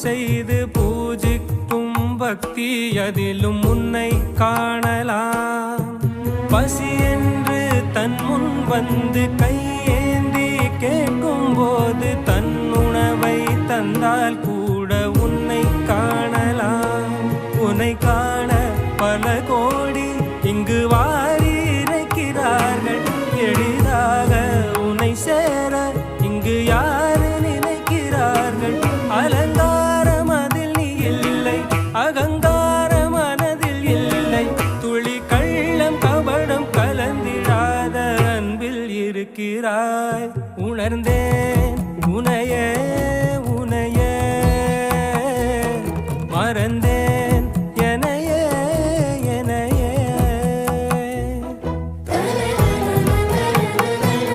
செய்து பூஜிக்கும் பக்தி அதிலும் உன்னை காணலாம். பசி என்று தன் முன் வந்து கையேந்தி கேட்கும் போது தன் உணவை தந்தால் கூட உன்னை காணலாம். உன்னை காண பல கோடி இங்கு வாரி இறைக்கிறார்கள். எளிதாக உன்னை சேர இங்கு யாரு நினைக்கிறார்கள். அலங்காரம் அதில் நீ இல்லை, அகங்கார மனதில் இல்லை. துளி கள்ளம் கபடம் கலந்திடாத அன்பில் இருக்கிறாய். உணர்ந்தேன் உனையே